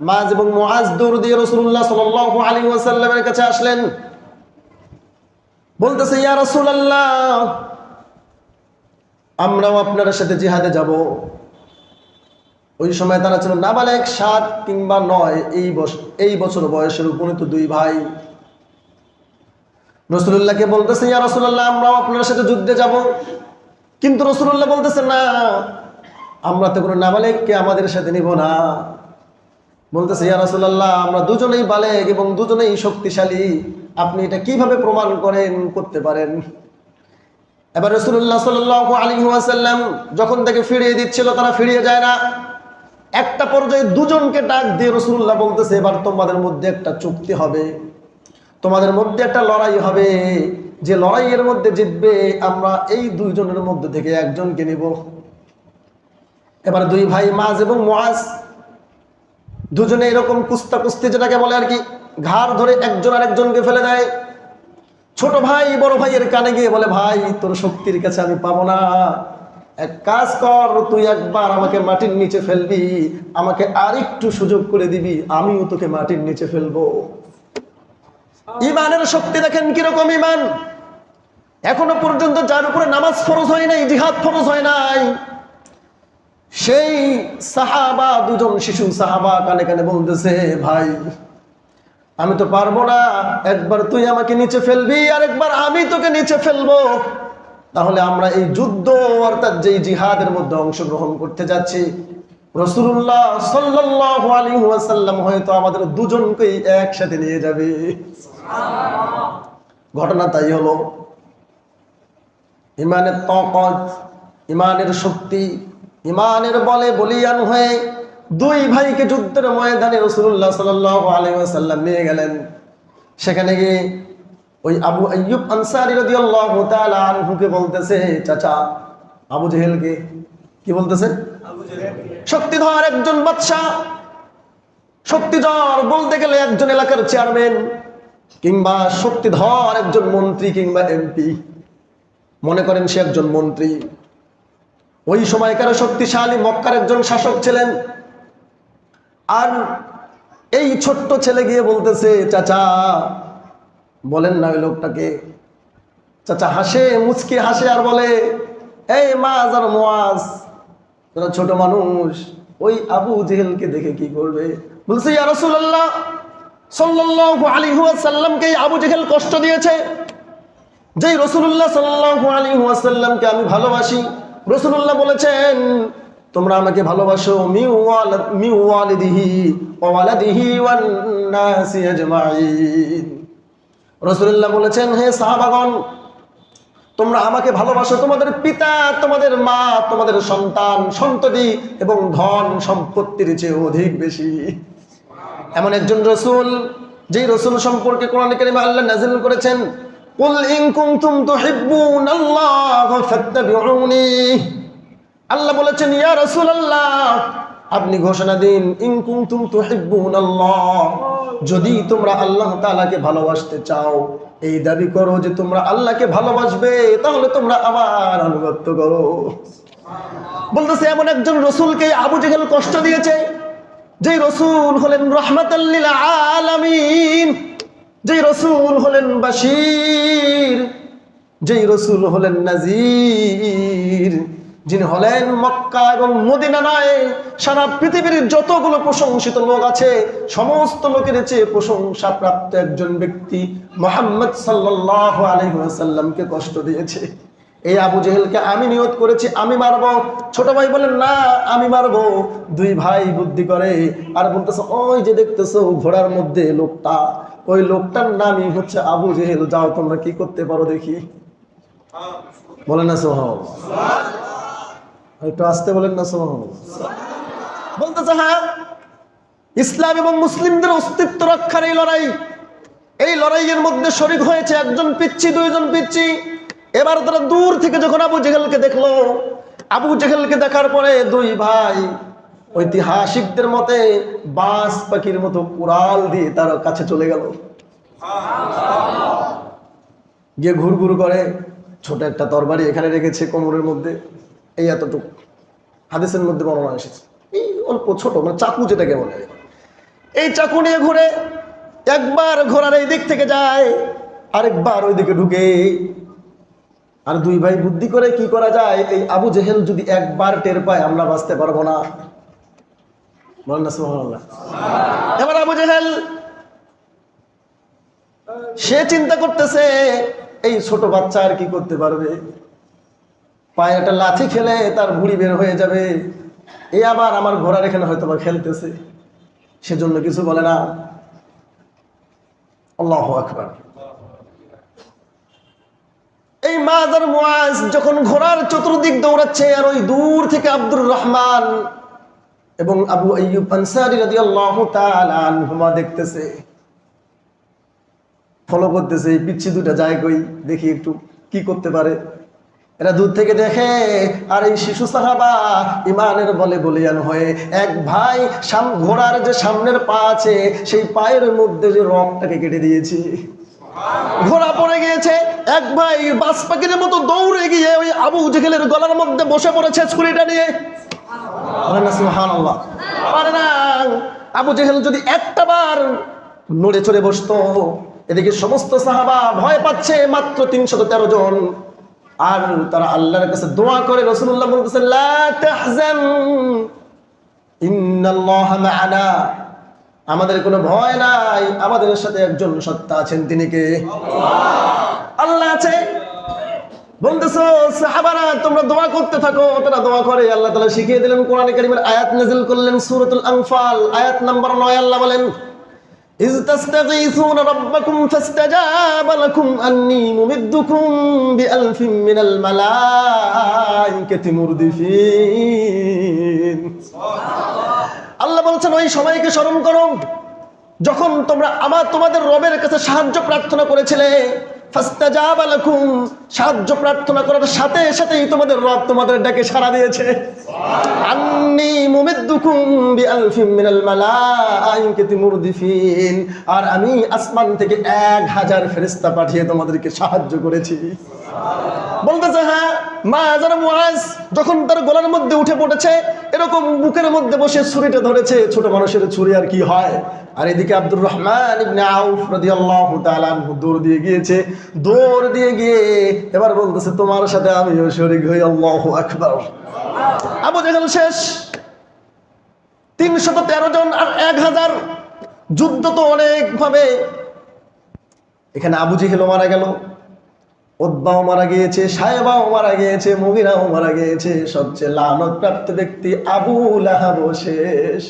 মাজ এবং মুআজ দৌড় দিয়ে রাসূলুল্লাহ সাল্লাল্লাহু আলাইহি ওয়াসাল্লামের কাছে আসলেন, বলতেছে ইয়া রাসূলুল্লাহ, আমরাও আপনার সাথে জিহাদে যাব। ওই সময় তারা ছিল নাবালেগ, 7 কিংবা 9 এই বছর বয়সের উপনীত দুই ভাই। রাসূলুল্লাহকে বলতেছে ইয়া রাসূলুল্লাহ, আমরাও আপনার সাথে যুদ্ধে যাব। কিন্তু রাসূলুল্লাহ বলতেছে না, আমরা তো কোনো নাবালেগকে আমাদের সাথে নিব না। বলতেছে ইয়া রাসূলুল্লাহ, আমরা দুজনেই বালেগ এবং দুজনেই শক্তিশালী, আপনি এটা কিভাবে প্রমাণ করতে পারেন? এবার রাসূলুল্লাহ সাল্লাল্লাহু আলাইহি ওয়াসাল্লাম যখন তাকে ফিরিয়ে দিচ্ছিল, তারা ফিরিয়ে যায় না। একটা পর্যায়ে দুজনকে ডাক দিয়ে রাসূলুল্লাহ বলতেছে, এবার তোমাদের মধ্যে একটা চুক্তি হবে, তোমাদের মধ্যে একটা লড়াই হবে, যে লড়াইয়ের মধ্যে জিতবে আমরা এই দুইজনের মধ্যে থেকে একজনকে নিব। এবার দুই ভাই মাজ এবং মুআজ দুজনে এরকম কুস্তি যেটাকে বলে আর কি, ঘাড় ধরে একজন আরেকজনকে ফেলে দেয়। ছোট ভাই বড় ভাইয়ের কানে গিয়ে বলে, ভাই তোর শক্তির কাছে আমি পাবো না, এক কাজ কর, তুই একবার আমাকে মাটির নিচে ফেলবি, আমাকে আরেকটু সুযোগ করে দিবি, আমিও তোকে মাটির নিচে ফেলবো। ইমানের শক্তি দেখেন কিরকম ইমান। এখনো পর্যন্ত যার উপরে নামাজ ফরজ হয় নাই, জিহাদ ফরজ হয় নাই, সেই সাহাবা, দুজন শিশু সাহাবা কানে কানে বলতেছে, ভাই আমি তো পারবো না, একবার তুই আমাকে নিচে ফেলবি আর একবার আমি তোকে নিচে ফেলবো, তাহলে আমরা এই যুদ্ধ অর্থাৎ যেই জিহাদের মধ্যে অংশগ্রহণ করতে যাচ্ছি, রাসূলুল্লাহ সাল্লাল্লাহু আলাইহি ওয়াসাল্লাম হয়তো আমাদের দুজনকেই একসাথে নিয়ে যাবে। ঘটনা তাই হলো। ইমানের তাকত, ইমানের শক্তি, ইমানের বলে বলিয়ান হয়ে দুই ভাইকে যুদ্ধের ময়দানে রাসূলুল্লাহ সাল্লাল্লাহু আলাইহি ওয়াসাল্লাম নিয়ে গেলেন। সেখানে গিয়ে ওই আবু আইয়ুব আনসারী রাদিয়াল্লাহু তাআলা আনহুকে বলতেছে, চাচা আবু জেহেলকে, কি বলতেছে? শক্তিধর একজন বাদশা, শক্তিধর বলতে গেলে একজন এলাকার চেয়ারম্যান কিংবা শক্তিধর একজন মন্ত্রী কিংবা এমপি, মনে করেন সে একজন মন্ত্রী। ওই সময়কার শক্তিশালী মক্কার একজন শাসক ছিলেন। আর এই ছোট্ট ছেলে গিয়ে বলতেছে, চাচা বলেন না ওই লোকটাকে। চাচা হাসে, মুচকি হাসে আর বলে, এই মাজ আর মুআজ, তোরা ছোট মানুষ, ওই আবু জেহেলকে দেখে কি করবে? বলছে, ইয়া রাসূলুল্লাহ সাল্লাল্লাহু আলাইহি ওয়াসাল্লামকে আবু জেহেল কষ্ট দিয়েছে, যেই রাসূলুল্লাহ সাল্লাল্লাহু আলাইহি ওয়াসাল্লামকে আমি ভালোবাসি। রাসূলুল্লাহ বলেছেন, তোমরা আমাকে ভালোবাসো মিওয়ালিদিহি ওয়া ওয়ালাদিহি ওয়ান নাসি আজমাইন। রাসূলুল্লাহ বলেছেন, হে সাহাবাগণ, তোমরা আমাকে ভালোবাসো তোমাদের পিতা, তোমাদের মা, তোমাদের সন্তান সন্ততি এবং ধন সম্পত্তির চেয়ে অধিক বেশি। এমন একজন রাসূল, যেই রাসূল সম্পর্কে কোরআন কারীমে আল্লাহ নাযিল করেছেন, কুল ইন কুনতুম তুহিব্বুনাল্লাহ ফাত্তাবিউনি। আল্লাহ বলেছেন, ইয়া রাসূলুল্লাহ আপনি ঘোষণা দিন, ইন কুনতুম তুহিব্বুনাল্লাহ, যদি তোমরা আল্লাহ তাআলাকে ভালোবাসতে চাও, এই দাবি করো যে তোমরা আল্লাহকে ভালোবাসবে, তাহলে তোমরা আমার আনুগত্য করো। বলতেছে, এমন একজন রাসূলকে আবু জেহেল কষ্ট দিয়েছে, যেই রাসূল হলেন রাহমাতাল লিল আলামিন, যেই রাসূল হলেন বাশীর, যেই রাসূল হলেন নাযীর, যিনি হলেন মক্কা এবং মদিনা নয়, সারা পৃথিবীর যতগুলো প্রশংসিত লোক আছে সমস্ত লোকের চেয়ে প্রশংসা প্রাপ্ত একজন ব্যক্তি মুহাম্মদ সাল্লাল্লাহু আলাইহি ওয়াসাল্লামকে কষ্ট দিয়েছে। এই আবু জেহেলকে আমি নিয়ত করেছি আমি মারবো। ছোট ভাই বলেন, না আমি মারবো। দুই ভাই বুদ্ধি করে আর বলতেছে, ওই যে দেখতেছো ঘোড়ার মধ্যে লোকটা, ওই লোকটার নামই হচ্ছে আবু জেহেল, যাও তোমরা কি করতে পারো দেখি। বলেন না সুবহানাল্লাহ, একটু আসতে বলেন না সুবহানাল্লাহ। বলতেছে, হ্যাঁ, ইসলাম এবং মুসলিমদের অস্তিত্ব রক্ষার এই লড়াই, এই লড়াইয়ের মধ্যে শরীক হয়েছে একজন পিচ্চি, দুইজন পিচ্চি। এবার তারা দূর থেকে যখন আবু জেহেলকে দেখলো, আবু জেহেলকে দেখার পরে দুই ভাই ঐতিহাসিকদের মতে বাস পাখির মতো কুড়াল দিয়ে তার কাছে চলে গেল, গিয়ে ঘুর ঘুর করে ছোট একটা তরবারি এখানে রেখেছে কোমরের মধ্যে, এই এতটুকু হাদিসের মধ্যে বর্ণনা এসেছে, এই অল্প ছোট, মানে চাকু যেটাকে বলে, এই চাকু নিয়ে ঘুরে, একবার ঘোড়ার এই দিক থেকে যায়, আরেকবার ওই দিকে ঢুকে। আর দুই ভাই বুদ্ধি করে কি করা যায়, এই আবু জেহেল যদি একবার টের পায় আমরা বাঁচতে পারবো না। বলেন না সুবহানাল্লাহ। এবার আবু জেহেল সে চিন্তা করতেছে এই ছোট বাচ্চা আর কি করতে পারবে, পায়ে একটা লাথি খেলে তার ভুঁড়ি বের হয়ে যাবে, এ আবার আমার ঘোড়ার এখানে হয়তো বা খেলতেছে, সেজন্য কিছু বলে না। আল্লাহু আকবার। এই মাআজ আর মুআজ যখন ঘোড়ার চতুর্দিক দৌড়াচ্ছে, আর ওই দূর থেকে আব্দুর রহমান এবং আবু আইয়ুব আনসারী রাদিয়াল্লাহু তাআলা আনহুমা দেখতেছে, ফলো করতেছে, এই পিচ্ছি দুটা যায় কই, দেখি একটু কি করতে পারে। এরা দূর থেকে দেখে, আর এই শিশু সাহাবা ইমানের বলে বলিয়ান হয়ে এক ভাই ঘোড়ার যে সামনের পা আছে সেই পায়ের মধ্যে যে রংটাকে কেটে দিয়েছে, ঘোড়া পড়ে গিয়েছে। এক ভাই বাজ পাখির মতো দৌড়ে গিয়ে ওই আবু জেহেলের গলার মধ্যে বসে পড়েছে ছুরিটা নিয়ে। সুবহানাল্লাহ। পারে না। আবু জেহেল যদি একটা বার নড়ে চড়ে বসতো, এদিকে সমস্ত সাহাবা ভয় পাচ্ছে, মাত্র 313 জন, আর তারা আল্লাহর কাছে দোয়া করে। রাসূলুল্লাহ বলতেছেন লা তাহজান ইন্নাল্লাহা মা'ানা, আমাদের কোনো ভয় নাই, আমাদের সাথে একজন সত্তা আছেন, তিনি কে? আল্লাহ আছে। বলতেছো সাহাবারা তোমরা দোয়া করতে থাকো, তারা দোয়া করে। আল্লাহ তাআলা শিখিয়ে দিলেন, কোরআনে কারীমের আয়াত নাযিল করলেন সূরাতুল আনফাল আয়াত নাম্বার 9। আল্লাহ বলেন ইয তাস্তাগীসুনা রাব্বাকুম ফাস্তাজাবা লাকুম আন্নী মুমিদ্দুকুম বিআলফিন মিনাল মালাইকাতি মুরদিফিন। আল্লাহ বলছেন ওই সময়কে স্মরণ করো যখন তোমরা তোমাদের রবের কাছে সাহায্য প্রার্থনা করেছিলে। ফাস্তাজাবা লাকুম, সাহায্য প্রার্থনা করার সাথে সাথেই তোমাদের রব তোমাদের ডাকে সাড়া দিয়েছে। আন্নী মুমিদ্দুকুম বিআলফিন মিনাল মালাইকাতি মুরদিফিন, আর আমি আসমান থেকে 1000 ফেরেশতা পাঠিয়ে তোমাদেরকে সাহায্য করেছি। বলতেছে হ্যাঁ, মাআজ আর মুআজ যখন তার গলার মধ্যে উঠে পড়েছে, এরকম বুকের মধ্যে বসে ছুরিটা ধরেছে, ছোট মানুষের ছুরি আর কি হয়। আর এদিকে আব্দুর রহমান ইবনে আউফ রাদিয়াল্লাহু তাআলা আনহু দৌড় দিয়ে গিয়েছে। দৌড় দিয়ে গিয়ে এবার বলতেছে তোমার সাথে আমিও শরীক হই। আল্লাহু আকবার। আবু জেহেল শেষ। 313 জন আর 1000। যুদ্ধ তো অনেক ভাবে। এখানে আবু জেহেলও মারা গেল, উতবাও মারা গিয়েছে, সায়বাও মারা গিয়েছে, মুগিরাও মারা গিয়েছে, সবচেয়ে লানত প্রাপ্ত ব্যক্তি আবু লাহাব শেষ।